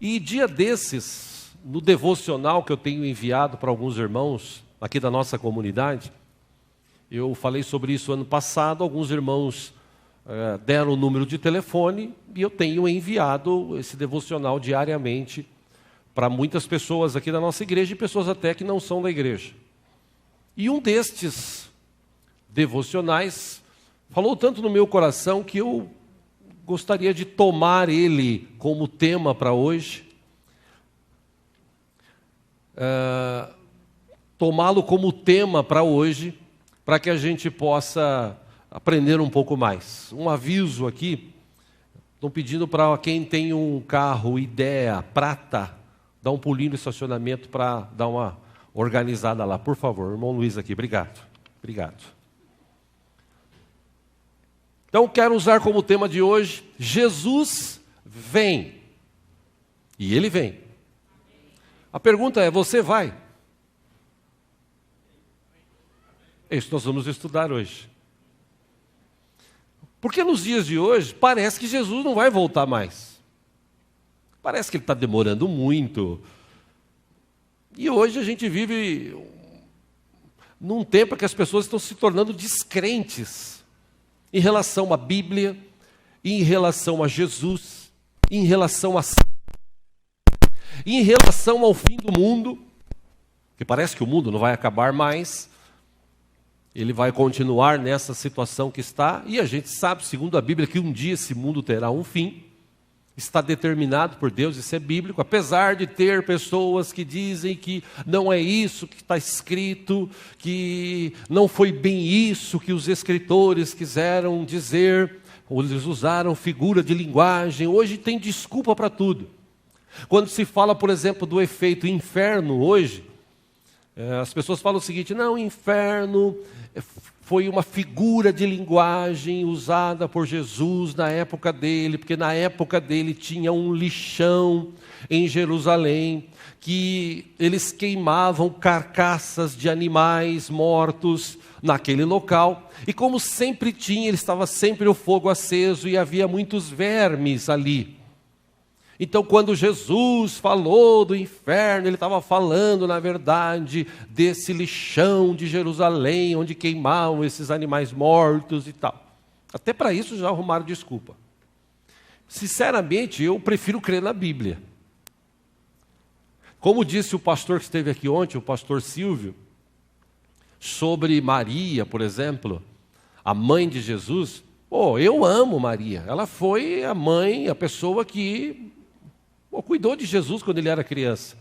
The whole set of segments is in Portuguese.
E dia desses, no devocional que eu tenho enviado para alguns irmãos aqui da nossa comunidade, eu falei sobre isso ano passado, alguns irmãos deram o número de telefone e eu tenho enviado esse devocional diariamente para muitas pessoas aqui da nossa igreja e pessoas até que não são da igreja. E um destes devocionais falou tanto no meu coração que eu gostaria de tomar ele como tema para hoje, tomá-lo como tema para hoje, para que a gente possa aprender um pouco mais. Um aviso aqui, estou pedindo para quem tem um carro Idea prata, dar um pulinho no estacionamento para dar uma organizada lá, por favor. Irmão Luiz aqui, obrigado. Obrigado. Então, quero usar como tema de hoje, Jesus vem. E Ele vem. A pergunta é, você vai? É isso que nós vamos estudar hoje. Porque nos dias de hoje, parece que Jesus não vai voltar mais. Parece que Ele está demorando muito. E hoje a gente vive num tempo que as pessoas estão se tornando descrentes em relação à Bíblia, em relação a Jesus, em relação ao fim do mundo, que parece que o mundo não vai acabar mais, ele vai continuar nessa situação que está, e a gente sabe, segundo a Bíblia, que um dia esse mundo terá um fim, está determinado por Deus, isso é bíblico, apesar de ter pessoas que dizem que não é isso que está escrito, que não foi bem isso que os escritores quiseram dizer, ou eles usaram figura de linguagem, hoje tem desculpa para tudo. Quando se fala, por exemplo, do efeito inferno hoje, as pessoas falam o seguinte, não, o inferno foi uma figura de linguagem usada por Jesus na época dele, porque na época dele tinha um lixão em Jerusalém, que eles queimavam carcaças de animais mortos naquele local, e como sempre tinha, ele estava sempre o fogo aceso e havia muitos vermes ali. Então, quando Jesus falou do inferno, ele estava falando, na verdade, desse lixão de Jerusalém, onde queimavam esses animais mortos e tal. Até para isso já arrumaram desculpa. Sinceramente, eu prefiro crer na Bíblia. Como disse o pastor que esteve aqui ontem, o pastor Silvio, sobre Maria, por exemplo, a mãe de Jesus, eu amo Maria. Ela foi a mãe, a pessoa que cuidou de Jesus quando ele era criança.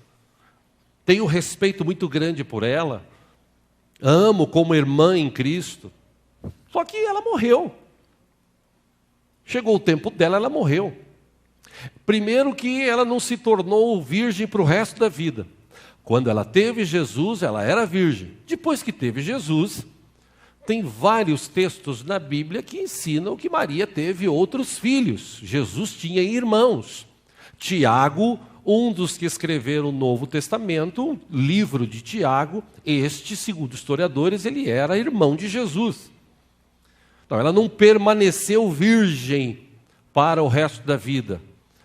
Tenho um respeito muito grande por ela. Amo como irmã em Cristo. Só que ela morreu. Chegou o tempo dela, ela morreu. Primeiro que ela não se tornou virgem para o resto da vida. Quando ela teve Jesus, ela era virgem. Depois que teve Jesus, tem vários textos na Bíblia que ensinam que Maria teve outros filhos. Jesus tinha irmãos. Tiago, um dos que escreveram o Novo Testamento, o livro de Tiago, segundo historiadores, ele era irmão de Jesus. Então, ela não permaneceu virgem para o resto da vida.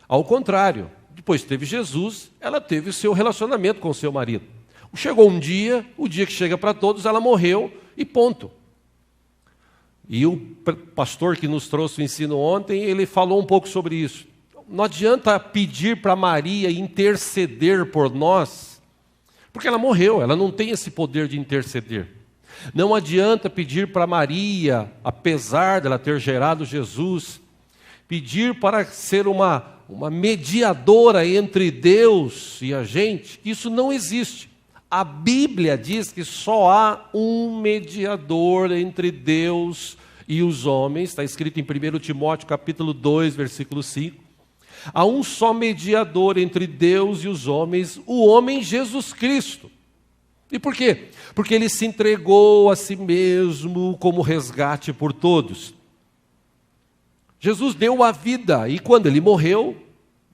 Ao contrário, depois teve Jesus, ela teve o seu relacionamento com o seu marido. Chegou um dia, o dia que chega para todos, ela morreu e ponto. E o pastor que nos trouxe o ensino ontem, ele falou um pouco sobre isso. Não adianta pedir para Maria interceder por nós, porque ela morreu, ela não tem esse poder de interceder. Não adianta pedir para Maria, apesar dela ter gerado Jesus, pedir para ser uma mediadora entre Deus e a gente. Isso não existe. A Bíblia diz que só há um mediador entre Deus e os homens, está escrito em 1 Timóteo capítulo 2, versículo 5. Há um só mediador entre Deus e os homens, o homem Jesus Cristo. E por quê? Porque ele se entregou a si mesmo como resgate por todos. Jesus deu a vida, e quando ele morreu,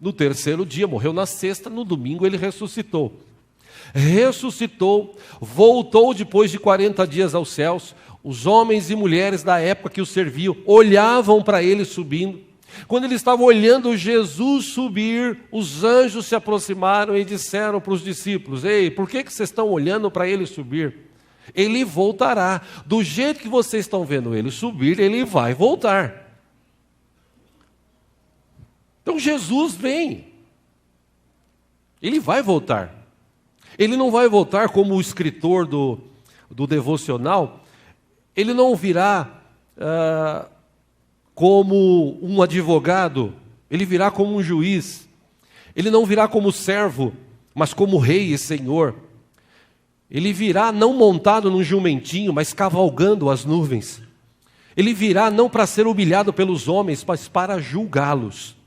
no terceiro dia, morreu na sexta, no domingo ele ressuscitou. Ressuscitou, voltou depois de 40 dias aos céus. Os homens e mulheres da época que o serviam olhavam para ele subindo. Quando ele estava olhando Jesus subir, os anjos se aproximaram e disseram para os discípulos: ei, por que vocês estão olhando para ele subir? Ele voltará. Do jeito que vocês estão vendo ele subir, ele vai voltar. Então Jesus vem. Ele vai voltar. Ele não vai voltar como o escritor do devocional. Ele não virá como um advogado. Ele virá como um juiz. Ele não virá como servo, mas como rei e senhor. Ele virá não montado num jumentinho, mas cavalgando as nuvens. Ele virá não para ser humilhado pelos homens, mas para julgá-los.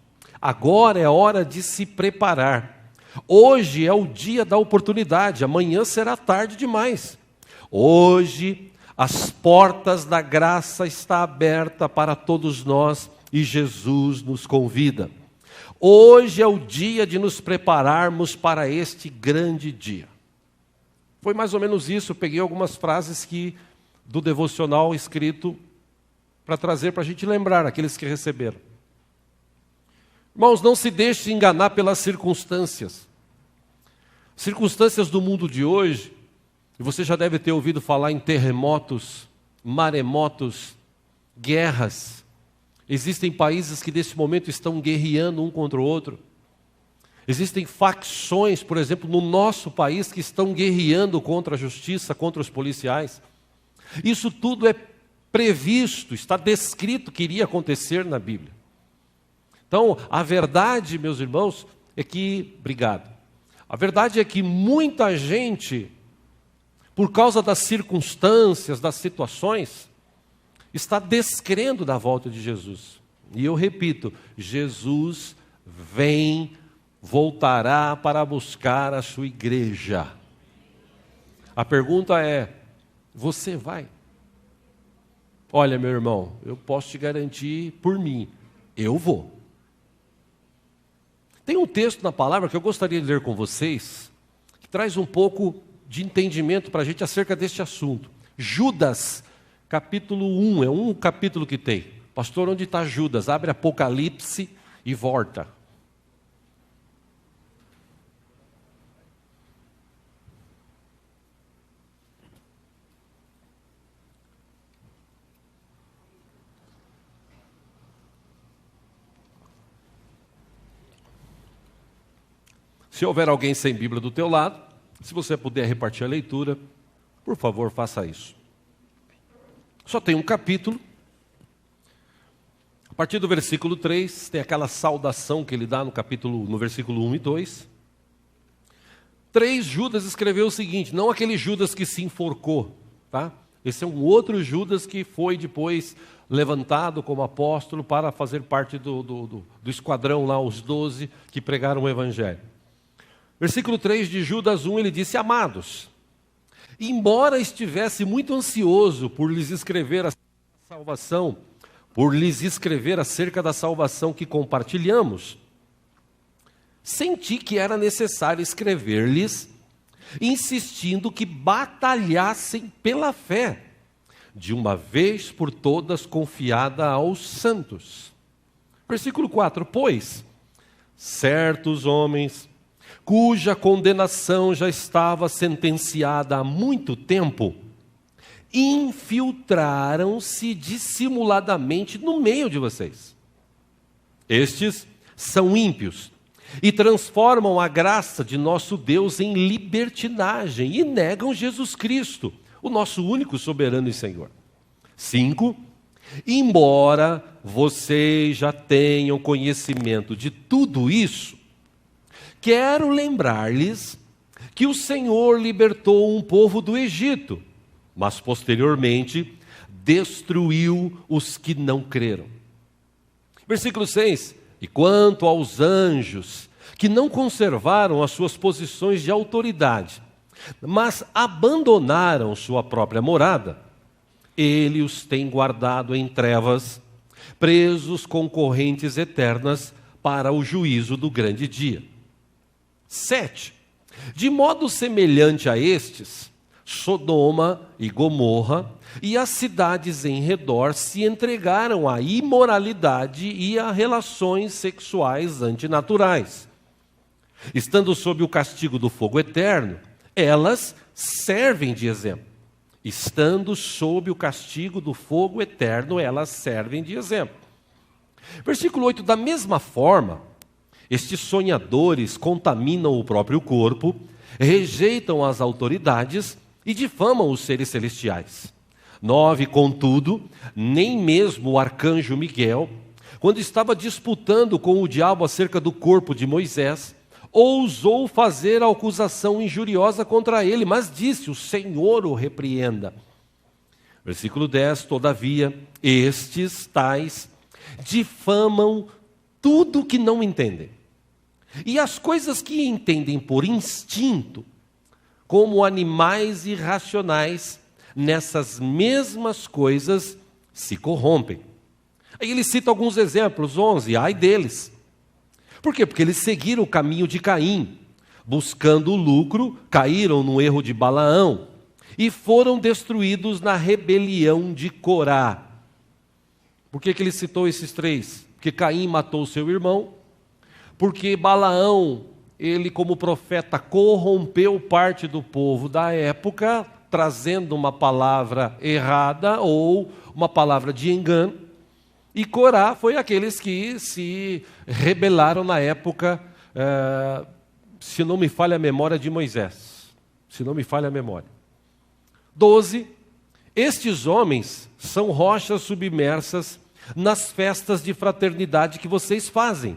Agora é hora de se preparar. Hoje é o dia da oportunidade, amanhã será tarde demais. Hoje as portas da graça estão abertas para todos nós e Jesus nos convida. Hoje é o dia de nos prepararmos para este grande dia. Foi mais ou menos isso, eu peguei algumas frases do devocional escrito para trazer para a gente lembrar aqueles que receberam. Irmãos, não se deixe enganar pelas circunstâncias. Circunstâncias do mundo de hoje, e você já deve ter ouvido falar em terremotos, maremotos, guerras. Existem países que nesse momento estão guerreando um contra o outro. Existem facções, por exemplo, no nosso país que estão guerreando contra a justiça, contra os policiais. Isso tudo é previsto, está descrito que iria acontecer na Bíblia. Então, a verdade, meus irmãos, é que... Obrigado. A verdade é que muita gente, por causa das circunstâncias, das situações, está descrendo da volta de Jesus. E eu repito, Jesus voltará para buscar a sua igreja. A pergunta é, você vai? Olha, meu irmão, eu posso te garantir por mim, eu vou. Tem um texto na palavra que eu gostaria de ler com vocês, que traz um pouco de entendimento para a gente acerca deste assunto. Judas, capítulo 1, é um capítulo que tem. Pastor, onde está Judas? Abre Apocalipse e volta. Se houver alguém sem Bíblia do teu lado, se você puder repartir a leitura, por favor, faça isso. Só tem um capítulo. A partir do versículo 3, tem aquela saudação que ele dá no versículo 1 e 2. 3, Judas escreveu o seguinte, não aquele Judas que se enforcou, tá? Esse é um outro Judas que foi depois levantado como apóstolo para fazer parte do esquadrão lá, os 12 que pregaram o Evangelho. Versículo 3 de Judas 1, ele disse, amados, embora estivesse muito ansioso por lhes escrever acerca da salvação que compartilhamos, senti que era necessário escrever-lhes, insistindo que batalhassem pela fé, de uma vez por todas confiada aos santos. Versículo 4, pois, certos homens, cuja condenação já estava sentenciada há muito tempo, infiltraram-se dissimuladamente no meio de vocês. Estes são ímpios e transformam a graça de nosso Deus em libertinagem e negam Jesus Cristo, o nosso único soberano e Senhor. 5. Embora vocês já tenham conhecimento de tudo isso, quero lembrar-lhes que o Senhor libertou um povo do Egito, mas posteriormente destruiu os que não creram. Versículo 6. E quanto aos anjos, que não conservaram as suas posições de autoridade, mas abandonaram sua própria morada, ele os tem guardado em trevas, presos com correntes eternas para o juízo do grande dia. 7. De modo semelhante a estes, Sodoma e Gomorra e as cidades em redor se entregaram à imoralidade e a relações sexuais antinaturais. Estando sob o castigo do fogo eterno, elas servem de exemplo. Estando sob o castigo do fogo eterno, elas servem de exemplo. Versículo 8, da mesma forma, estes sonhadores contaminam o próprio corpo, rejeitam as autoridades e difamam os seres celestiais. 9, contudo, nem mesmo o arcanjo Miguel, quando estava disputando com o diabo acerca do corpo de Moisés, ousou fazer acusação injuriosa contra ele, mas disse: o Senhor o repreenda. Versículo 10, todavia, estes tais difamam tudo que não entendem. E as coisas que entendem por instinto, como animais irracionais, nessas mesmas coisas se corrompem. Aí ele cita alguns exemplos, 11, ai deles. Por quê? Porque eles seguiram o caminho de Caim, buscando o lucro, caíram no erro de Balaão e foram destruídos na rebelião de Corá. Por que ele citou esses três? Porque Caim matou seu irmão, porque Balaão, ele como profeta, corrompeu parte do povo da época, trazendo uma palavra errada ou uma palavra de engano. E Corá foi aqueles que se rebelaram na época, se não me falha a memória, de Moisés. Se não me falha a memória. 12. Estes homens são rochas submersas nas festas de fraternidade que vocês fazem.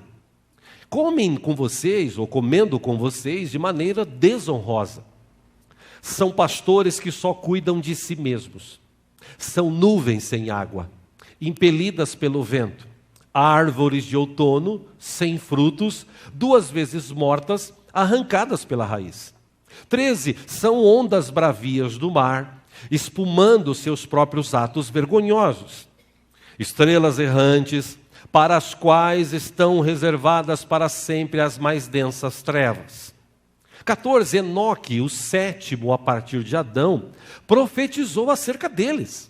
Comem com vocês, ou comendo com vocês, de maneira desonrosa. São pastores que só cuidam de si mesmos. São nuvens sem água, impelidas pelo vento. Árvores de outono, sem frutos, 2 vezes mortas, arrancadas pela raiz. 13, são ondas bravias do mar, espumando seus próprios atos vergonhosos. Estrelas errantes, para as quais estão reservadas para sempre as mais densas trevas. 14, Enoque, o 7º a partir de Adão, profetizou acerca deles.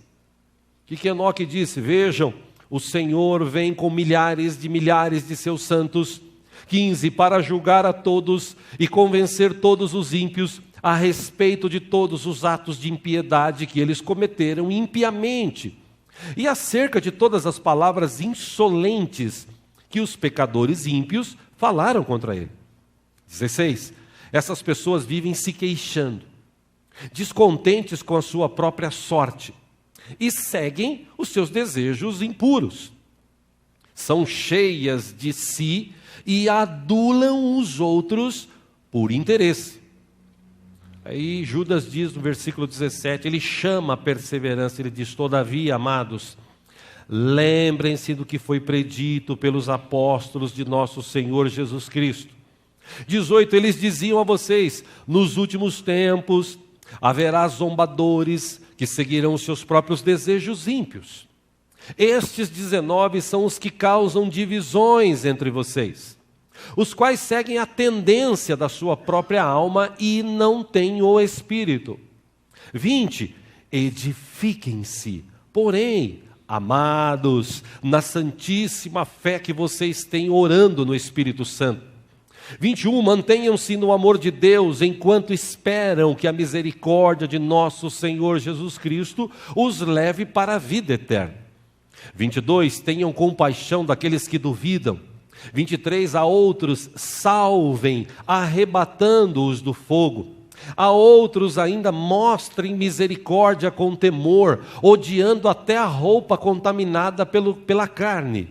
O que Enoque disse? Vejam, o Senhor vem com milhares de seus santos. 15, para julgar a todos e convencer todos os ímpios a respeito de todos os atos de impiedade que eles cometeram impiamente, e acerca de todas as palavras insolentes que os pecadores ímpios falaram contra ele. 16, essas pessoas vivem se queixando, descontentes com a sua própria sorte, e seguem os seus desejos impuros. São cheias de si e adulam os outros por interesse. Aí Judas diz no versículo 17, ele chama a perseverança, ele diz: todavia, amados, lembrem-se do que foi predito pelos apóstolos de nosso Senhor Jesus Cristo. 18, eles diziam a vocês: nos últimos tempos haverá zombadores que seguirão os seus próprios desejos ímpios. Estes 19 são os que causam divisões entre vocês, os quais seguem a tendência da sua própria alma e não têm o Espírito. 20, edifiquem-se, porém, amados, na santíssima fé que vocês têm, orando no Espírito Santo. 21, mantenham-se no amor de Deus, enquanto esperam que a misericórdia de nosso Senhor Jesus Cristo os leve para a vida eterna. 22, tenham compaixão daqueles que duvidam. 23, a outros salvem, arrebatando-os do fogo. A outros ainda mostrem misericórdia com temor, odiando até a roupa contaminada pela carne.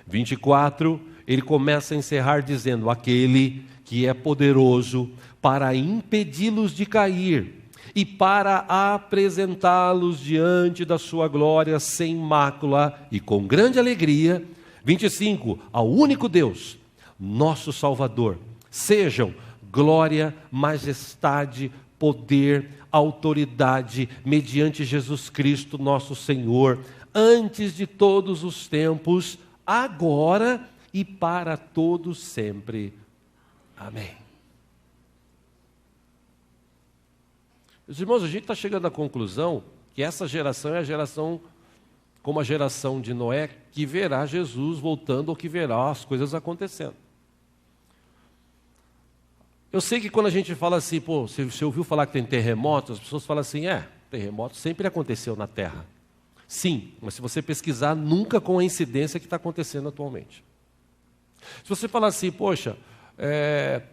24, ele começa a encerrar dizendo: aquele que é poderoso para impedi-los de cair e para apresentá-los diante da sua glória sem mácula e com grande alegria. 25, ao único Deus, nosso Salvador, sejam glória, majestade, poder, autoridade, mediante Jesus Cristo, nosso Senhor, antes de todos os tempos, agora e para todos sempre. Amém. Meus irmãos, a gente está chegando à conclusão que essa geração é a geração como a geração de Noé, que verá Jesus voltando ou que verá as coisas acontecendo. Eu sei que quando a gente fala assim, pô, você ouviu falar que tem terremotos, as pessoas falam assim, terremoto sempre aconteceu na Terra. Sim, mas se você pesquisar, nunca com a incidência que está acontecendo atualmente. Se você falar assim, poxa,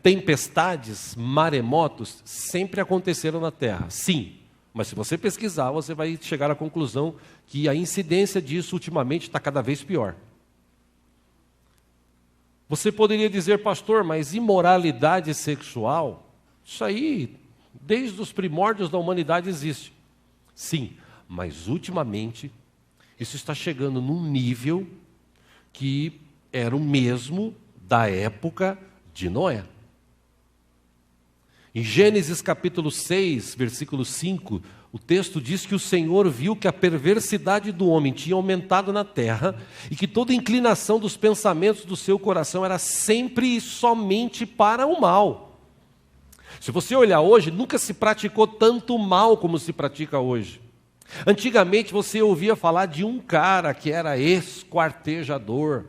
tempestades, maremotos, sempre aconteceram na Terra. Sim, mas se você pesquisar, você vai chegar à conclusão que a incidência disso ultimamente está cada vez pior. Você poderia dizer, pastor, mas imoralidade sexual, isso aí, desde os primórdios da humanidade existe. Sim, mas ultimamente, isso está chegando num nível que era o mesmo da época de Noé. Em Gênesis capítulo 6, versículo 5, o texto diz que o Senhor viu que a perversidade do homem tinha aumentado na terra e que toda inclinação dos pensamentos do seu coração era sempre e somente para o mal. Se você olhar hoje, nunca se praticou tanto mal como se pratica hoje. Antigamente você ouvia falar de um cara que era esquartejador,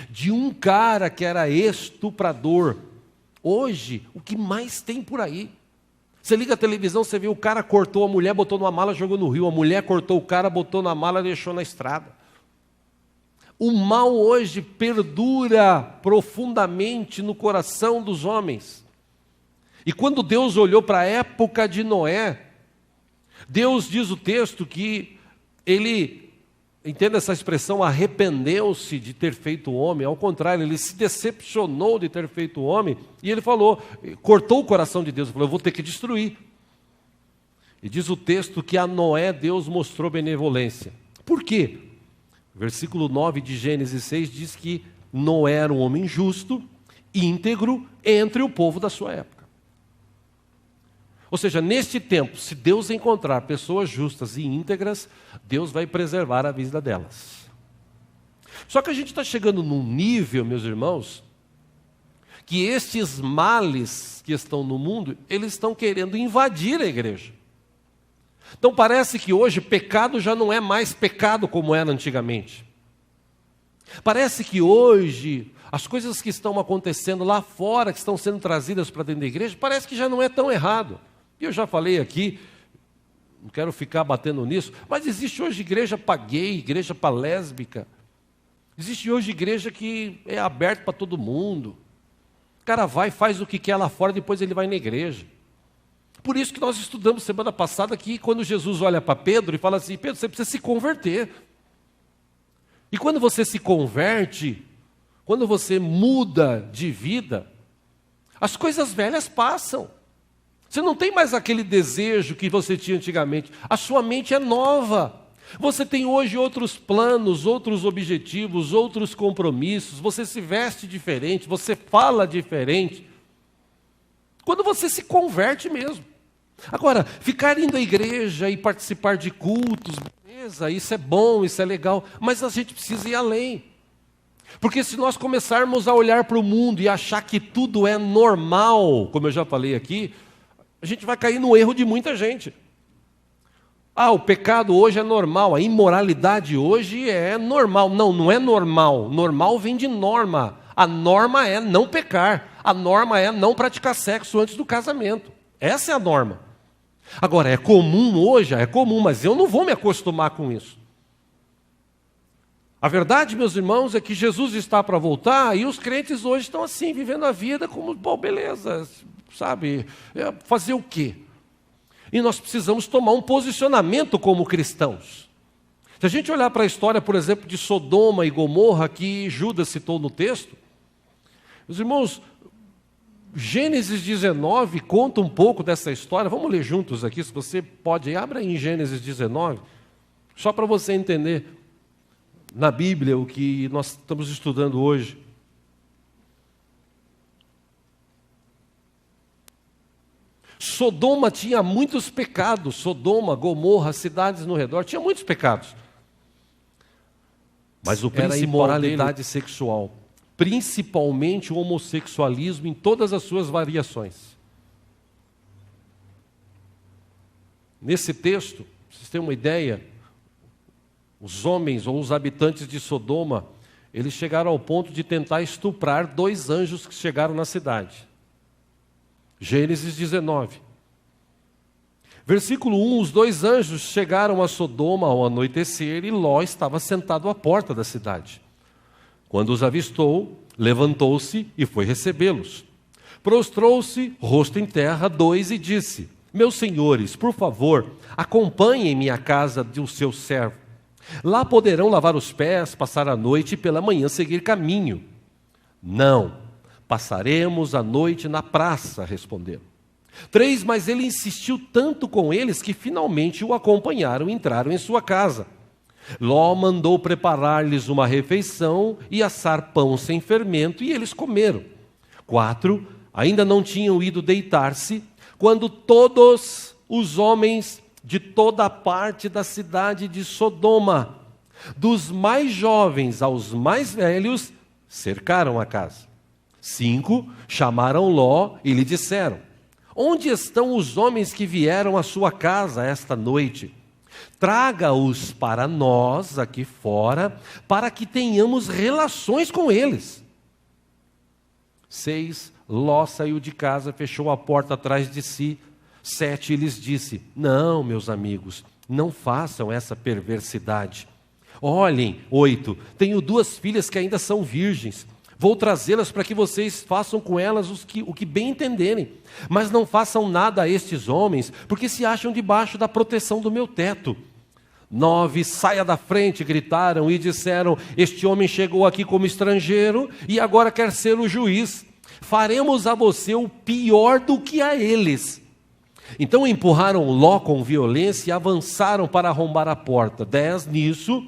de um cara que era estuprador. Hoje, o que mais tem por aí? Você liga a televisão, você vê o cara cortou a mulher, botou numa mala, jogou no rio. A mulher cortou o cara, botou na mala, deixou na estrada. O mal hoje perdura profundamente no coração dos homens. E quando Deus olhou para a época de Noé, Deus diz o texto que ele, entenda essa expressão, arrependeu-se de ter feito o homem. Ao contrário, ele se decepcionou de ter feito o homem. E ele falou, cortou o coração de Deus, falou, eu vou ter que destruir. E diz o texto que a Noé Deus mostrou benevolência. Por quê? Versículo 9 de Gênesis 6 diz que Noé era um homem justo, íntegro, entre o povo da sua época. Ou seja, neste tempo, se Deus encontrar pessoas justas e íntegras, Deus vai preservar a vida delas. Só que a gente está chegando num nível, meus irmãos, que estes males que estão no mundo, eles estão querendo invadir a igreja. Então parece que hoje pecado já não é mais pecado como era antigamente. Parece que hoje as coisas que estão acontecendo lá fora, que estão sendo trazidas para dentro da igreja, parece que já não é tão errado. E eu já falei aqui, não quero ficar batendo nisso, mas existe hoje igreja para gay, igreja para lésbica. Existe hoje igreja que é aberta para todo mundo. O cara vai, faz o que quer lá fora, depois ele vai na igreja. Por isso que nós estudamos semana passada que quando Jesus olha para Pedro e fala assim, Pedro, você precisa se converter. E quando você se converte, quando você muda de vida, as coisas velhas passam. Você não tem mais aquele desejo que você tinha antigamente. A sua mente é nova. Você tem hoje outros planos, outros objetivos, outros compromissos. Você se veste diferente, você fala diferente. Quando você se converte mesmo. Agora, ficar indo à igreja e participar de cultos, beleza, isso é bom, isso é legal. Mas a gente precisa ir além. Porque se nós começarmos a olhar para o mundo e achar que tudo é normal, como eu já falei aqui, a gente vai cair no erro de muita gente. O pecado hoje é normal, a imoralidade hoje é normal. Não, não é normal. Normal vem de norma. A norma é não pecar. A norma é não praticar sexo antes do casamento. Essa é a norma. Agora, é comum hoje? É comum, mas eu não vou me acostumar com isso. A verdade, meus irmãos, é que Jesus está para voltar e os crentes hoje estão assim, vivendo a vida como, beleza, sabe, fazer o quê? E nós precisamos tomar um posicionamento como cristãos. Se a gente olhar para a história, por exemplo, de Sodoma e Gomorra, que Judas citou no texto, meus irmãos, Gênesis 19 conta um pouco dessa história. Vamos ler juntos aqui, se você pode, abra aí em Gênesis 19, só para você entender na Bíblia o que nós estamos estudando hoje. Sodoma tinha muitos pecados. Sodoma, Gomorra, cidades no redor, tinha muitos pecados. Mas o principal era a imoralidade sexual, principalmente o homossexualismo em todas as suas variações. Nesse texto, pra vocês terem uma ideia, os homens ou os habitantes de Sodoma, eles chegaram ao ponto de tentar estuprar 2 anjos que chegaram na cidade. Gênesis 19. Versículo 1, os 2 anjos chegaram a Sodoma ao anoitecer e Ló estava sentado à porta da cidade. Quando os avistou, levantou-se e foi recebê-los. Prostrou-se, rosto em terra, 2, e disse: meus senhores, por favor, acompanhem-me à casa do seu servo. Lá poderão lavar os pés, passar a noite e pela manhã seguir caminho. Não, passaremos a noite na praça, responderam. 3, mas ele insistiu tanto com eles que finalmente o acompanharam e entraram em sua casa. Ló mandou preparar-lhes uma refeição e assar pão sem fermento, e eles comeram. 4, ainda não tinham ido deitar-se, quando todos os homens de toda a parte da cidade de Sodoma, dos mais jovens aos mais velhos, cercaram a casa. 5, chamaram Ló e lhe disseram: onde estão os homens que vieram à sua casa esta noite? Traga-os para nós aqui fora, para que tenhamos relações com eles. 6, Ló saiu de casa, fechou a porta atrás de si. 7, lhes disse: não, meus amigos, não façam essa perversidade. Olhem. 8, tenho 2 filhas que ainda são virgens. Vou trazê-las para que vocês façam com elas o que bem entenderem. Mas não façam nada a estes homens, porque se acham debaixo da proteção do meu teto. 9, saia da frente, gritaram e disseram: este homem chegou aqui como estrangeiro e agora quer ser o juiz. Faremos a você o pior do que a eles. Então empurraram Ló com violência e avançaram para arrombar a porta. 10, nisso,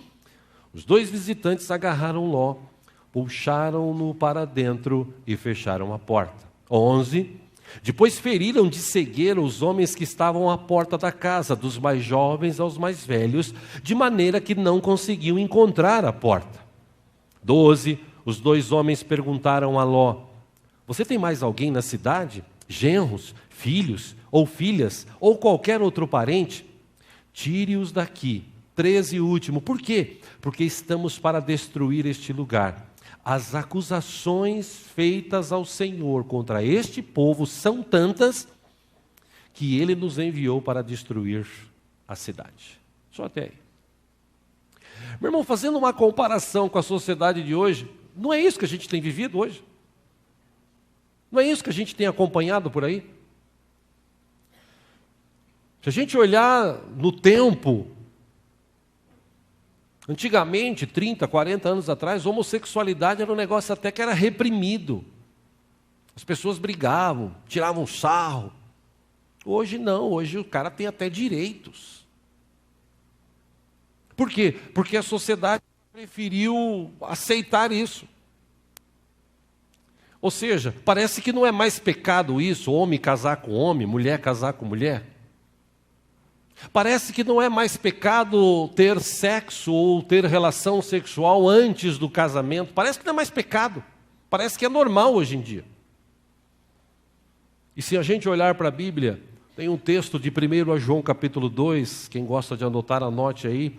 os 2 visitantes agarraram Ló, puxaram-no para dentro e fecharam a porta. 11, depois feriram de cegueira os homens que estavam à porta da casa, dos mais jovens aos mais velhos, de maneira que não conseguiam encontrar a porta. 12, os 2 homens perguntaram a Ló: você tem mais alguém na cidade? Genros, filhos ou filhas, ou qualquer outro parente? Tire-os daqui. 13 e último, por quê? Porque estamos para destruir este lugar. As acusações feitas ao Senhor contra este povo são tantas que ele nos enviou para destruir a cidade. Só até aí. Meu irmão, fazendo uma comparação com a sociedade de hoje, não é isso que a gente tem vivido hoje? Não é isso que a gente tem acompanhado por aí? Se a gente olhar no tempo, antigamente, 30, 40 anos atrás, homossexualidade era um negócio até que era reprimido. As pessoas brigavam, tiravam sarro. Hoje não, hoje o cara tem até direitos. Por quê? Porque a sociedade preferiu aceitar isso. Ou seja, parece que não é mais pecado isso, homem casar com homem, mulher casar com mulher. Parece que não é mais pecado ter sexo ou ter relação sexual antes do casamento. Parece que não é mais pecado. Parece que é normal hoje em dia. E se a gente olhar para a Bíblia, tem um texto de 1 João capítulo 2, quem gosta de anotar, anote aí,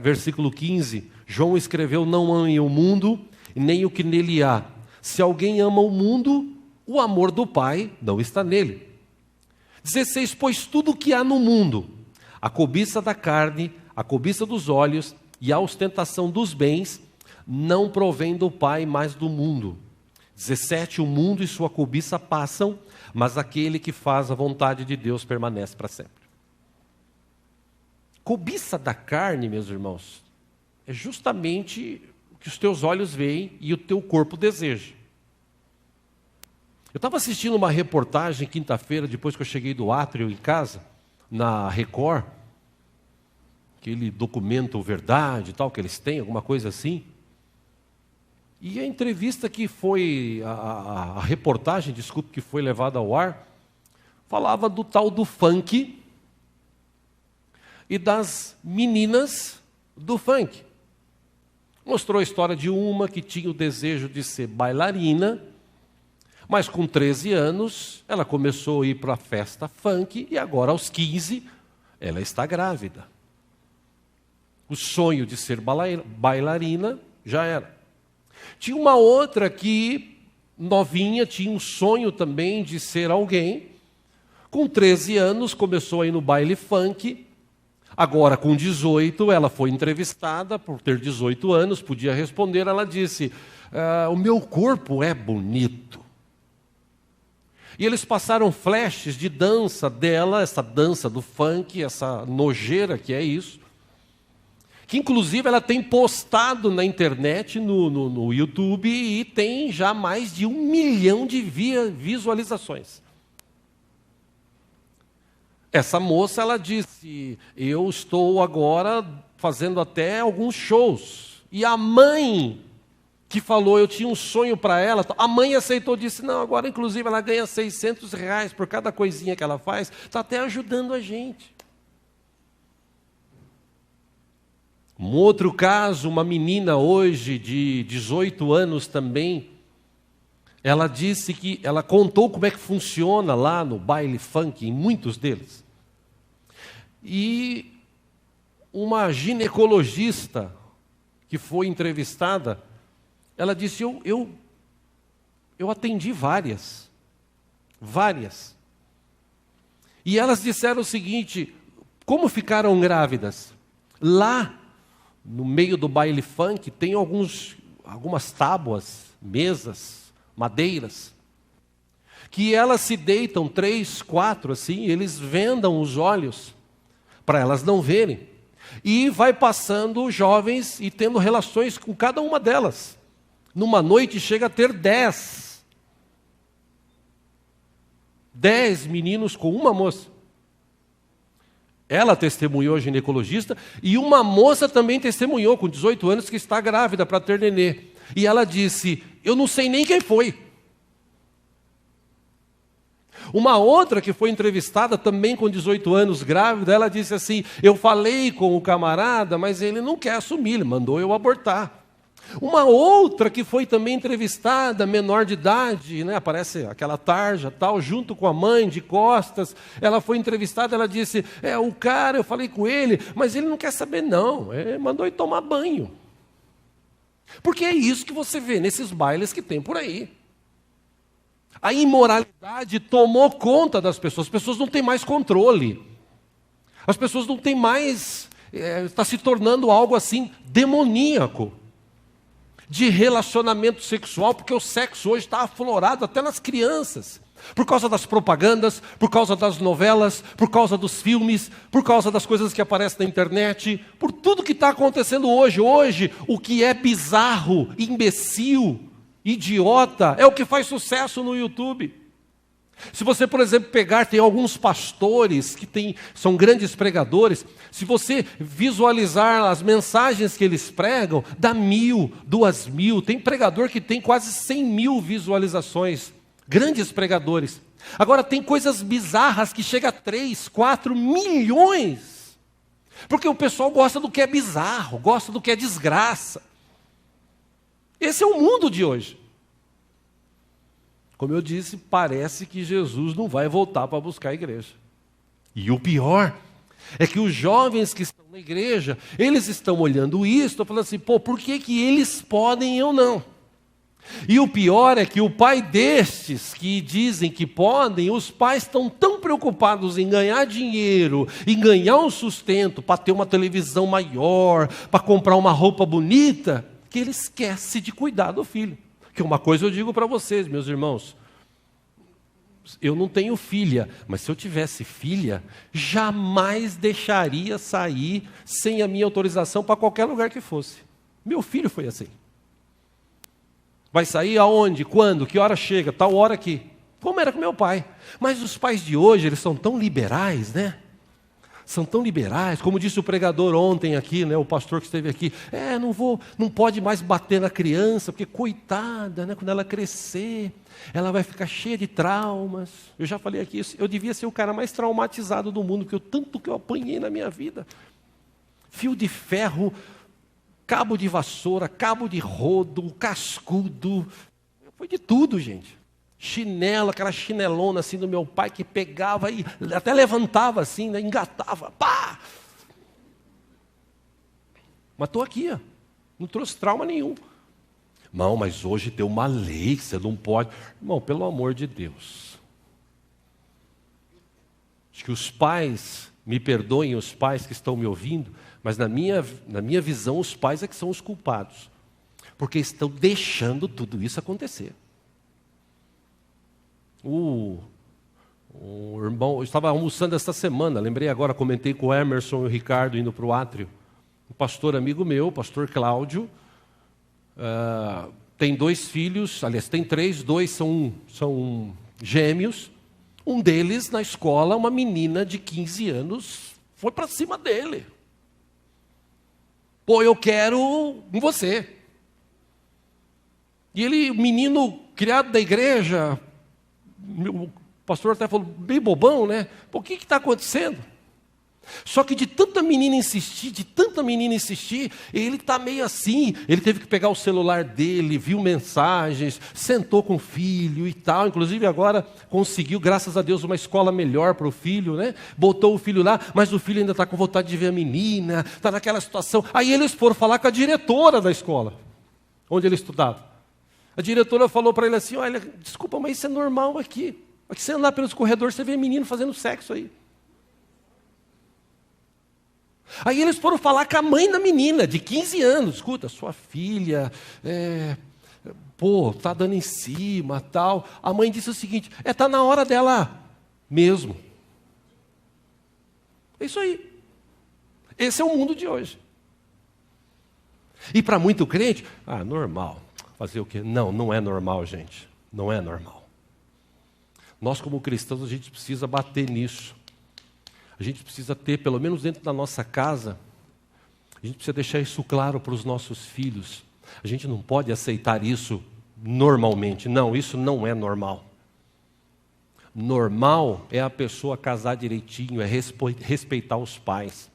versículo 15. João escreveu: não amem o mundo e nem o que nele há. Se alguém ama o mundo, o amor do Pai não está nele. 16, pois tudo o que há no mundo, a cobiça da carne, a cobiça dos olhos e a ostentação dos bens, não provém do Pai, mas do mundo. 17, o mundo e sua cobiça passam, mas aquele que faz a vontade de Deus permanece para sempre. Cobiça da carne, meus irmãos, é justamente o que os teus olhos veem e o teu corpo deseja. Eu estava assistindo uma reportagem quinta-feira, depois que eu cheguei do átrio em casa, na Record, aquele documento Verdade e tal, que eles têm, alguma coisa assim. E a entrevista que foi, a reportagem, desculpe, que foi levada ao ar, falava do tal do funk e das meninas do funk. Mostrou a história de uma que tinha o desejo de ser bailarina, mas com 13 anos ela começou a ir para a festa funk e agora aos 15 ela está grávida. O sonho de ser bailarina já era. Tinha uma outra que, novinha, tinha um sonho também de ser alguém. Com 13 anos, começou a ir no baile funk. Agora, com 18, ela foi entrevistada, por ter 18 anos, podia responder. Ela disse, o meu corpo é bonito. E eles passaram flashes de dança dela, essa dança do funk, essa nojeira que é isso, que inclusive ela tem postado na internet, no YouTube, e tem já mais de 1 milhão de visualizações. Essa moça, ela disse, eu estou agora fazendo até alguns shows. E a mãe que falou, eu tinha um sonho para ela, a mãe aceitou, disse, não, agora inclusive ela ganha R$600 por cada coisinha que ela faz, está até ajudando a gente. Um outro caso, uma menina hoje de 18 anos também, ela disse que, ela contou como é que funciona lá no baile funk, em muitos deles. E uma ginecologista que foi entrevistada, ela disse, eu atendi várias. E elas disseram o seguinte, como ficaram grávidas? Lá, no meio do baile funk, tem algumas tábuas, mesas, madeiras, que elas se deitam 3, 4, assim, eles vendam os olhos, para elas não verem. E vai passando jovens e tendo relações com cada uma delas. Numa noite chega a ter 10. 10 meninos com uma moça. Ela testemunhou, ginecologista, e uma moça também testemunhou, com 18 anos, que está grávida para ter nenê. E ela disse, eu não sei nem quem foi. Uma outra que foi entrevistada, também com 18 anos, grávida, ela disse assim, eu falei com o camarada, mas ele não quer assumir, ele mandou eu abortar. Uma outra que foi também entrevistada, menor de idade, né, aparece aquela tarja, tal, junto com a mãe, de costas, ela foi entrevistada, ela disse, o cara, eu falei com ele, mas ele não quer saber não, ele mandou ir tomar banho. Porque é isso que você vê nesses bailes que tem por aí. A imoralidade tomou conta das pessoas, as pessoas não têm mais controle. As pessoas não têm mais, está se tornando algo assim demoníaco. De relacionamento sexual, porque o sexo hoje está aflorado até nas crianças. Por causa das propagandas, por causa das novelas, por causa dos filmes, por causa das coisas que aparecem na internet, por tudo que está acontecendo hoje. Hoje, o que é bizarro, imbecil, idiota, é o que faz sucesso no YouTube. Se você, por exemplo, pegar, tem alguns pastores que são grandes pregadores, se você visualizar as mensagens que eles pregam, dá 1.000, 2.000, tem pregador que tem quase 100.000 visualizações, grandes pregadores. Agora tem coisas bizarras que chegam a 3, 4 milhões, porque o pessoal gosta do que é bizarro, gosta do que é desgraça. Esse é o mundo de hoje. Como eu disse, parece que Jesus não vai voltar para buscar a igreja. E o pior é que os jovens que estão na igreja, eles estão olhando isso, estão falando assim, por que eles podem e eu não? E o pior é que o pai destes que dizem que podem, os pais estão tão preocupados em ganhar dinheiro, em ganhar um sustento, para ter uma televisão maior, para comprar uma roupa bonita, que ele esquece de cuidar do filho. Que uma coisa eu digo para vocês, meus irmãos, eu não tenho filha, mas se eu tivesse filha, jamais deixaria sair sem a minha autorização para qualquer lugar que fosse. Meu filho foi assim. Vai sair aonde, quando, que hora chega, tal hora aqui. Como era com meu pai. Mas os pais de hoje, eles são tão liberais, né? São tão liberais, como disse o pregador ontem aqui, né, o pastor que esteve aqui, não pode mais bater na criança, porque coitada, né, quando ela crescer, ela vai ficar cheia de traumas. Eu já falei aqui, eu devia ser o cara mais traumatizado do mundo, porque tanto que eu apanhei na minha vida. Fio de ferro, cabo de vassoura, cabo de rodo, cascudo, foi de tudo, gente. Chinelo, aquela chinelona assim do meu pai que pegava e até levantava assim, né? Engatava, pá! Mas estou aqui, ó. Não trouxe trauma nenhum. Não, mas hoje tem uma lei que você não pode. Irmão, pelo amor de Deus. Acho que os pais, me perdoem os pais que estão me ouvindo, mas na minha visão os pais é que são os culpados. Porque estão deixando tudo isso acontecer. O irmão, eu estava almoçando esta semana, lembrei agora, comentei com o Emerson e o Ricardo indo para o átrio. Um pastor amigo meu, o pastor Cláudio, tem 2 filhos, aliás, tem 3, 2 são gêmeos. Um deles, na escola, uma menina de 15 anos, foi para cima dele. Pô, eu quero em você. E ele, menino criado da igreja, o pastor até falou, bem bobão, né? Pô, o que está acontecendo? Só que de tanta menina insistir, ele está meio assim. Ele teve que pegar o celular dele, viu mensagens, sentou com o filho e tal. Inclusive agora conseguiu, graças a Deus, uma escola melhor para o filho, né? Botou o filho lá, mas o filho ainda está com vontade de ver a menina, está naquela situação. Aí eles foram falar com a diretora da escola, onde ele estudava. A diretora falou para ele assim, olha, desculpa, mas isso é normal aqui. Aqui você andar pelos corredores, você vê menino fazendo sexo aí. Aí eles foram falar com a mãe da menina, de 15 anos. Escuta, sua filha, está dando em cima, tal. A mãe disse o seguinte, está na hora dela mesmo. É isso aí. Esse é o mundo de hoje. E para muito crente, normal. Fazer o quê? Não, não é normal, gente. Não é normal. Nós como cristãos, a gente precisa bater nisso. A gente precisa ter, pelo menos dentro da nossa casa, a gente precisa deixar isso claro para os nossos filhos. A gente não pode aceitar isso normalmente. Não, isso não é normal. Normal é a pessoa casar direitinho, é respeitar os pais.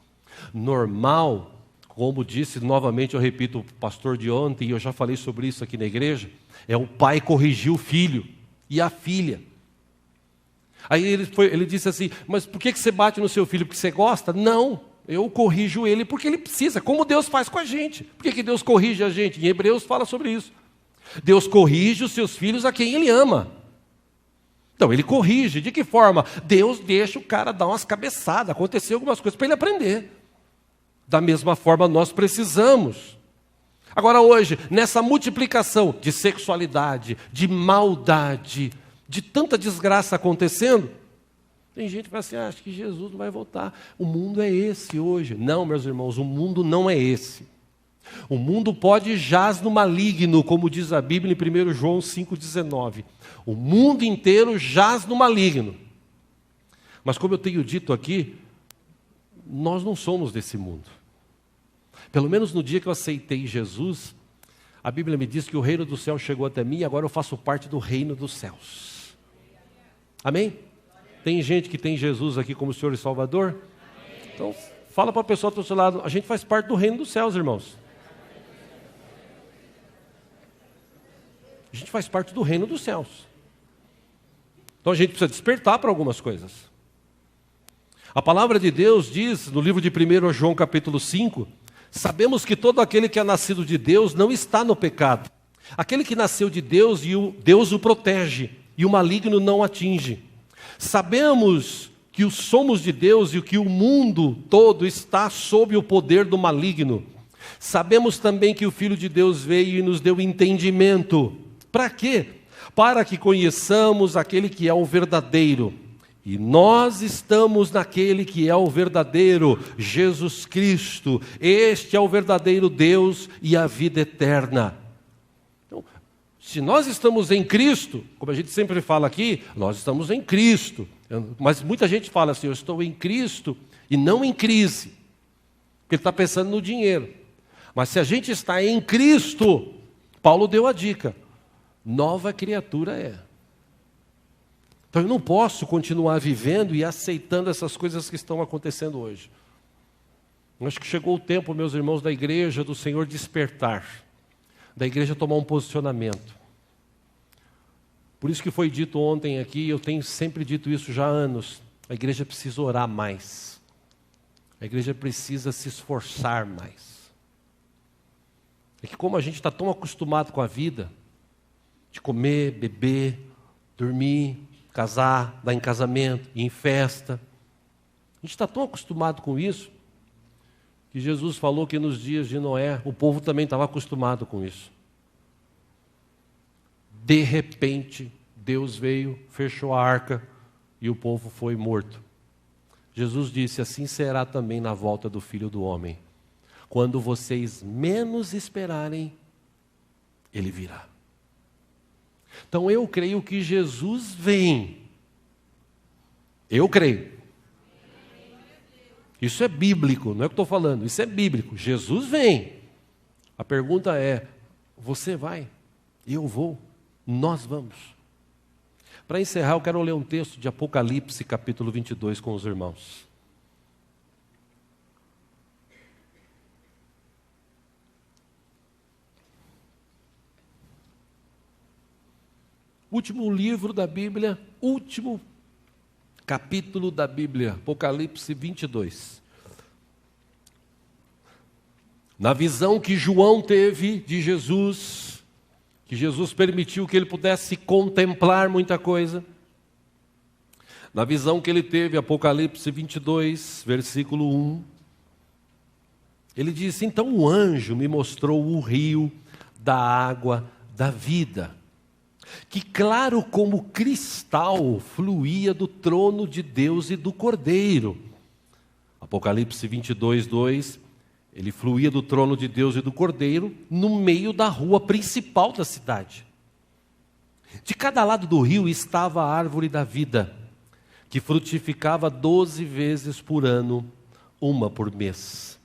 Normal, como disse novamente, eu repito, o pastor de ontem, e eu já falei sobre isso aqui na igreja, é o pai corrigir o filho e a filha. Aí ele disse assim, mas por que você bate no seu filho? Porque você gosta? Não, eu corrijo ele porque ele precisa, como Deus faz com a gente. Por que Deus corrige a gente? Em Hebreus fala sobre isso. Deus corrige os seus filhos a quem Ele ama. Então Ele corrige, de que forma? Deus deixa o cara dar umas cabeçadas, acontecer algumas coisas para ele aprender. Da mesma forma nós precisamos. Agora hoje, nessa multiplicação de sexualidade, de maldade, de tanta desgraça acontecendo, tem gente que fala assim, acho que Jesus não vai voltar. O mundo é esse hoje. Não, meus irmãos, o mundo não é esse. O mundo pode jaz no maligno, como diz a Bíblia em 1 João 5,19. O mundo inteiro jaz no maligno. Mas como eu tenho dito aqui, nós não somos desse mundo. Pelo menos no dia que eu aceitei Jesus, a Bíblia me diz que o reino do céu chegou até mim e agora eu faço parte do reino dos céus. Amém? Tem gente que tem Jesus aqui como Senhor e Salvador? Então, fala para a pessoa do seu lado, a gente faz parte do reino dos céus, irmãos. A gente faz parte do reino dos céus. Então a gente precisa despertar para algumas coisas. A palavra de Deus diz, no livro de 1 João capítulo 5, sabemos que todo aquele que é nascido de Deus não está no pecado. Aquele que nasceu de Deus, Deus o protege, e o maligno não atinge. Sabemos que somos de Deus e que o mundo todo está sob o poder do maligno. Sabemos também que o Filho de Deus veio e nos deu entendimento. Para quê? Para que conheçamos aquele que é o verdadeiro. E nós estamos naquele que é o verdadeiro, Jesus Cristo. Este é o verdadeiro Deus e a vida eterna. Então, se nós estamos em Cristo, como a gente sempre fala aqui, nós estamos em Cristo. Mas muita gente fala assim, eu estou em Cristo e não em crise. Porque ele está pensando no dinheiro. Mas se a gente está em Cristo, Paulo deu a dica, nova criatura é. Então eu não posso continuar vivendo e aceitando essas coisas que estão acontecendo hoje. Eu acho que chegou o tempo, meus irmãos, da igreja do Senhor despertar. Da igreja tomar um posicionamento. Por isso que foi dito ontem aqui, eu tenho sempre dito isso já há anos, a igreja precisa orar mais. A igreja precisa se esforçar mais. É que como a gente está tão acostumado com a vida, de comer, beber, dormir, casar, dar em casamento, ir em festa, a gente está tão acostumado com isso, que Jesus falou que nos dias de Noé, o povo também estava acostumado com isso. De repente, Deus veio, fechou a arca e o povo foi morto. Jesus disse, assim será também na volta do Filho do Homem. Quando vocês menos esperarem, Ele virá. Então eu creio que Jesus vem. Eu creio. Isso é bíblico, não é o que estou falando, isso é bíblico. Jesus vem. A pergunta é, você vai? Eu vou. Nós vamos. Para encerrar, eu quero ler um texto de Apocalipse, capítulo 22, com os irmãos. Último livro da Bíblia, último capítulo da Bíblia, Apocalipse 22. Na visão que João teve de Jesus, que Jesus permitiu que ele pudesse contemplar muita coisa. Na visão que ele teve, Apocalipse 22, versículo 1, ele disse, então o anjo me mostrou o rio da água da vida, que claro como cristal fluía do trono de Deus e do Cordeiro. Apocalipse 22, 2, ele fluía do trono de Deus e do Cordeiro no meio da rua principal da cidade. De cada lado do rio estava a árvore da vida, que frutificava 12 vezes por ano, uma por mês.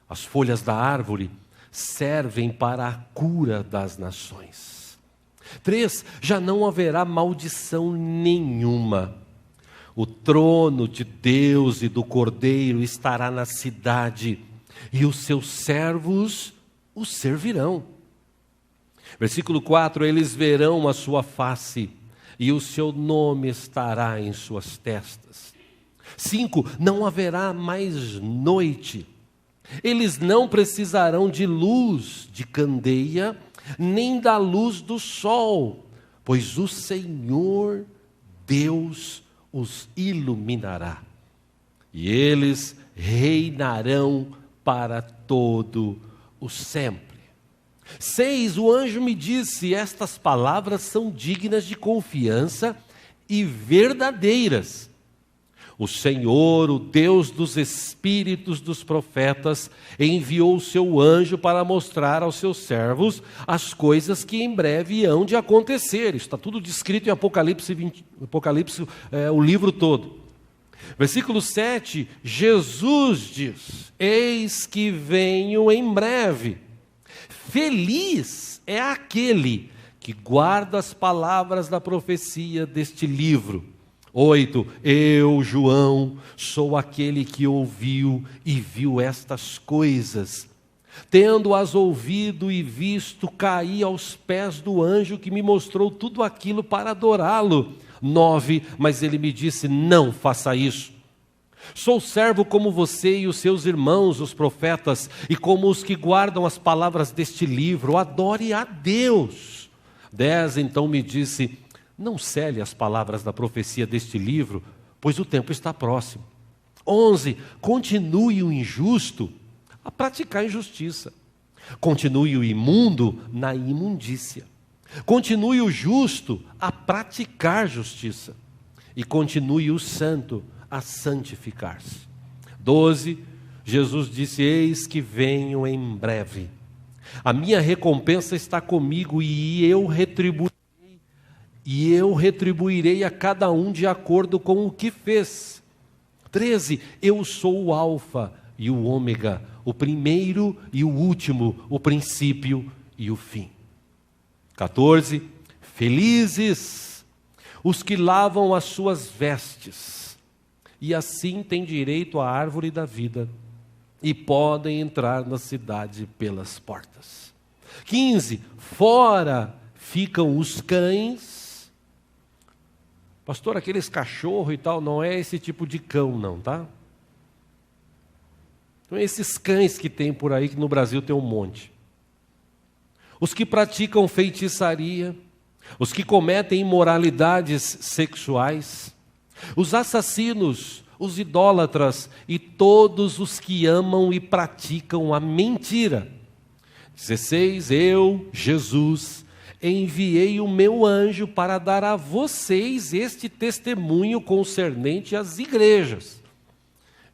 As folhas da árvore servem para a cura das nações. 3, já não haverá maldição nenhuma. O trono de Deus e do Cordeiro estará na cidade, e os seus servos o servirão. Versículo 4, eles verão a sua face, e o seu nome estará em suas testas. 5, não haverá mais noite. Eles não precisarão de luz de candeia, nem da luz do sol, pois o Senhor Deus os iluminará. E eles reinarão para todo o sempre. 6, o anjo me disse, estas palavras são dignas de confiança e verdadeiras. O Senhor, o Deus dos espíritos dos profetas, enviou o seu anjo para mostrar aos seus servos as coisas que em breve hão de acontecer. Isso está tudo descrito em Apocalipse, o livro todo. Versículo 7, Jesus diz, eis que venho em breve. Feliz é aquele que guarda as palavras da profecia deste livro. 8, eu, João, sou aquele que ouviu e viu estas coisas. Tendo-as ouvido e visto, caí aos pés do anjo que me mostrou tudo aquilo para adorá-lo. 9, mas ele me disse, não faça isso. Sou servo como você e os seus irmãos, os profetas, e como os que guardam as palavras deste livro, adore a Deus. 10, então me disse, não cele as palavras da profecia deste livro, pois o tempo está próximo. 11, continue o injusto a praticar injustiça. Continue o imundo na imundícia. Continue o justo a praticar justiça. E continue o santo a santificar-se. 12, Jesus disse, eis que venho em breve. A minha recompensa está comigo e eu retribuirei a cada um de acordo com o que fez. 13, eu sou o alfa e o ômega, o primeiro e o último, o princípio e o fim. 14, felizes os que lavam as suas vestes, e assim têm direito à árvore da vida, e podem entrar na cidade pelas portas. 15, fora ficam os cães Pastor, aqueles cachorros e tal, não é esse tipo de cão não, tá? Então esses cães que tem por aí, que no Brasil tem um monte. Os que praticam feitiçaria, os que cometem imoralidades sexuais, os assassinos, os idólatras e todos os que amam e praticam a mentira. 16, eu, Jesus, enviei o meu anjo para dar a vocês este testemunho concernente às igrejas.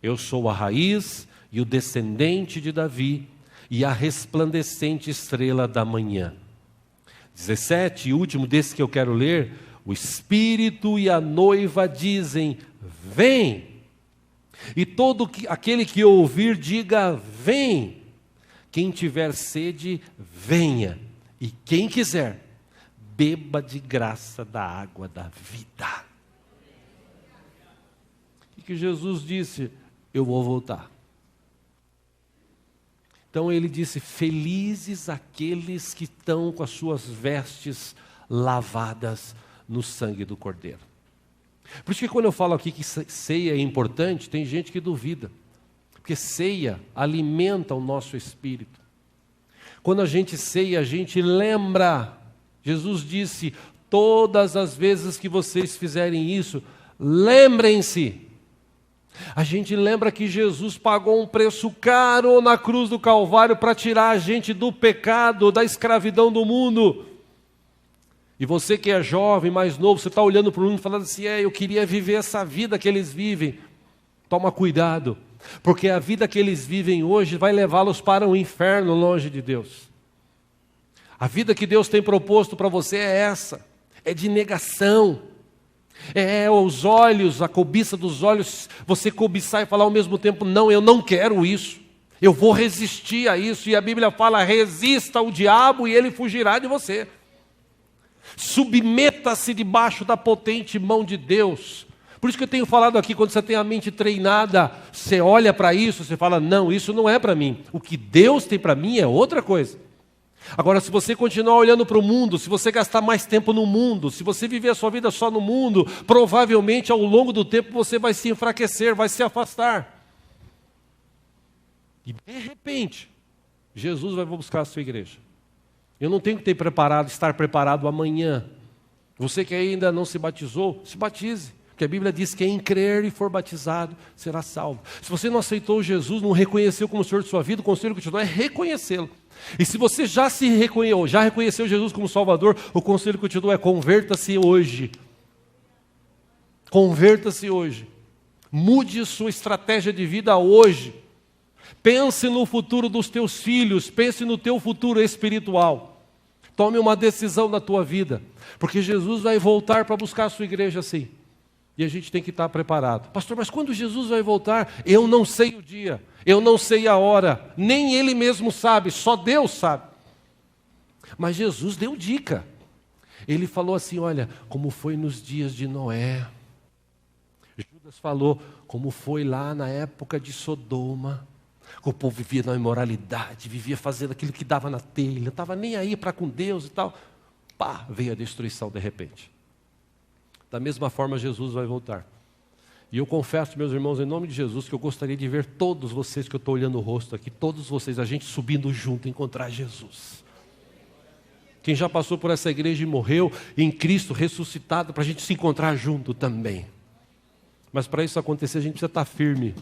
Eu sou a raiz e o descendente de Davi e a resplandecente estrela da manhã. 17, e último desse que eu quero ler, o Espírito e a noiva dizem, vem. E todo aquele que ouvir, diga, vem. Quem tiver sede, venha. E quem quiser, beba de graça da água da vida. E que Jesus disse, eu vou voltar. Então ele disse, felizes aqueles que estão com as suas vestes lavadas no sangue do Cordeiro. Por isso que quando eu falo aqui que ceia é importante, tem gente que duvida. Porque ceia alimenta o nosso espírito. Quando a gente ceia, a gente lembra. Jesus disse, todas as vezes que vocês fizerem isso, lembrem-se. A gente lembra que Jesus pagou um preço caro na cruz do Calvário para tirar a gente do pecado, da escravidão do mundo. E você que é jovem, mais novo, você está olhando para o mundo e falando assim, eu queria viver essa vida que eles vivem. Toma cuidado, porque a vida que eles vivem hoje vai levá-los para o inferno longe de Deus. A vida que Deus tem proposto para você é essa, é de negação. É os olhos, a cobiça dos olhos, você cobiçar e falar ao mesmo tempo, não, eu não quero isso, eu vou resistir a isso, e a Bíblia fala, resista ao diabo e ele fugirá de você. Submeta-se debaixo da potente mão de Deus. Por isso que eu tenho falado aqui, quando você tem a mente treinada, você olha para isso, você fala, não, isso não é para mim, o que Deus tem para mim é outra coisa. Agora, se você continuar olhando para o mundo, se você gastar mais tempo no mundo, se você viver a sua vida só no mundo, provavelmente ao longo do tempo você vai se enfraquecer, vai se afastar. E de repente, Jesus vai buscar a sua igreja. Eu não tenho que estar preparado amanhã. Você que ainda não se batizou, se batize. Porque a Bíblia diz que quem crer e for batizado será salvo. Se você não aceitou Jesus, não reconheceu como Senhor de sua vida, o conselho que eu te dou é reconhecê-lo. E se você já reconheceu Jesus como Salvador, o conselho que eu te dou é converta-se hoje. Converta-se hoje. Mude sua estratégia de vida hoje. Pense no futuro dos teus filhos, pense no teu futuro espiritual. Tome uma decisão na tua vida, porque Jesus vai voltar para buscar a sua igreja assim. E a gente tem que estar preparado. Pastor, mas quando Jesus vai voltar? Eu não sei o dia, eu não sei a hora, nem Ele mesmo sabe, só Deus sabe. Mas Jesus deu dica. Ele falou assim, olha, como foi nos dias de Noé. Judas falou, como foi lá na época de Sodoma. O povo vivia na imoralidade, vivia fazendo aquilo que dava na telha, não estava nem aí para com Deus e tal. Pá, veio a destruição de repente. Da mesma forma, Jesus vai voltar. E eu confesso, meus irmãos, em nome de Jesus, que eu gostaria de ver todos vocês que eu estou olhando o rosto aqui, todos vocês, a gente subindo junto, encontrar Jesus. Quem já passou por essa igreja e morreu em Cristo, ressuscitado, para a gente se encontrar junto também. Mas para isso acontecer, a gente precisa estar firme.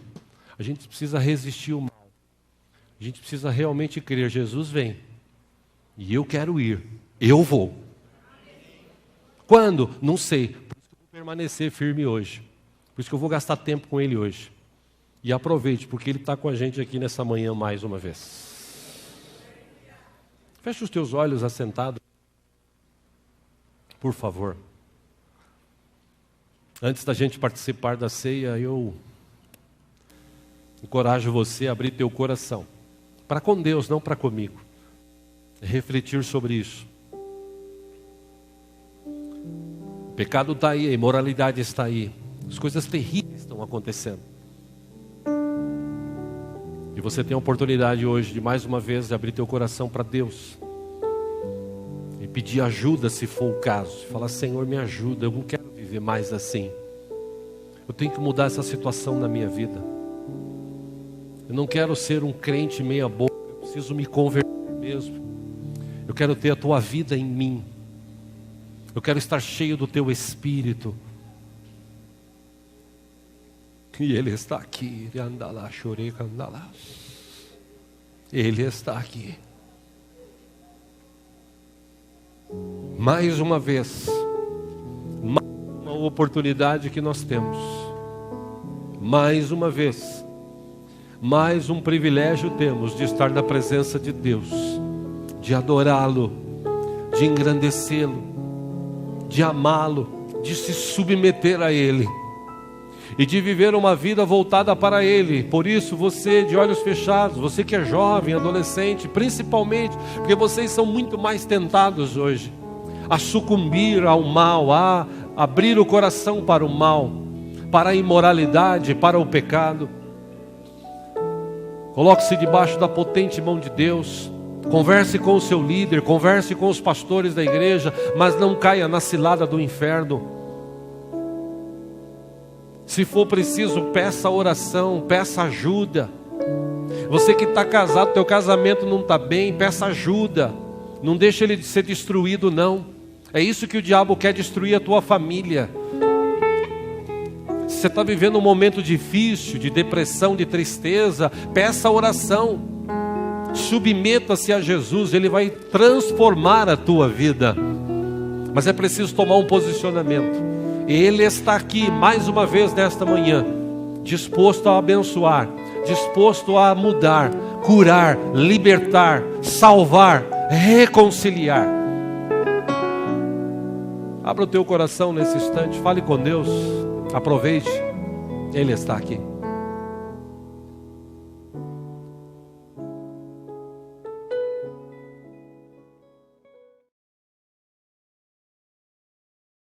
A gente precisa resistir o mal. A gente precisa realmente crer, Jesus vem. E eu quero ir. Eu vou. Quando? Não sei. Por isso que eu vou permanecer firme hoje. Por isso que eu vou gastar tempo com Ele hoje. E aproveite, porque Ele está com a gente aqui nessa manhã mais uma vez. Feche os teus olhos assentado. Por favor. Antes da gente participar da ceia, eu encorajo você a abrir teu coração. Para com Deus, não para comigo. Refletir sobre isso. O pecado está aí, a imoralidade está aí. As coisas terríveis estão acontecendo. E você tem a oportunidade hoje de mais uma vez abrir teu coração para Deus. E pedir ajuda se for o caso. Falar: Senhor, me ajuda, eu não quero viver mais assim. Eu tenho que mudar essa situação na minha vida. Eu não quero ser um crente meia boca, eu preciso me converter mesmo. Eu quero ter a tua vida em mim. Eu quero estar cheio do teu Espírito. E Ele está aqui. Ele está aqui. Mais uma vez, mais uma oportunidade que nós temos. Mais uma vez, mais um privilégio temos de estar na presença de Deus, de adorá-lo, de engrandecê-lo, de amá-lo, de se submeter a Ele e de viver uma vida voltada para Ele. Por isso, você de olhos fechados, você que é jovem, adolescente, principalmente, porque vocês são muito mais tentados hoje a sucumbir ao mal, a abrir o coração para o mal, para a imoralidade, para o pecado. Coloque-se debaixo da potente mão de Deus. Converse com o seu líder, converse com os pastores da igreja, mas não caia na cilada do inferno. Se for preciso, peça oração, peça ajuda. Você que está casado, teu casamento não está bem, peça ajuda. Não deixe ele ser destruído, não. É isso que o diabo quer, destruir a tua família. Se você está vivendo um momento difícil, de depressão, de tristeza, peça oração. Submeta-se a Jesus, Ele vai transformar a tua vida. Mas é preciso tomar um posicionamento. Ele está aqui mais uma vez nesta manhã, disposto a abençoar, disposto a mudar, curar, libertar, salvar, reconciliar. Abra o teu coração nesse instante, fale com Deus, aproveite, Ele está aqui.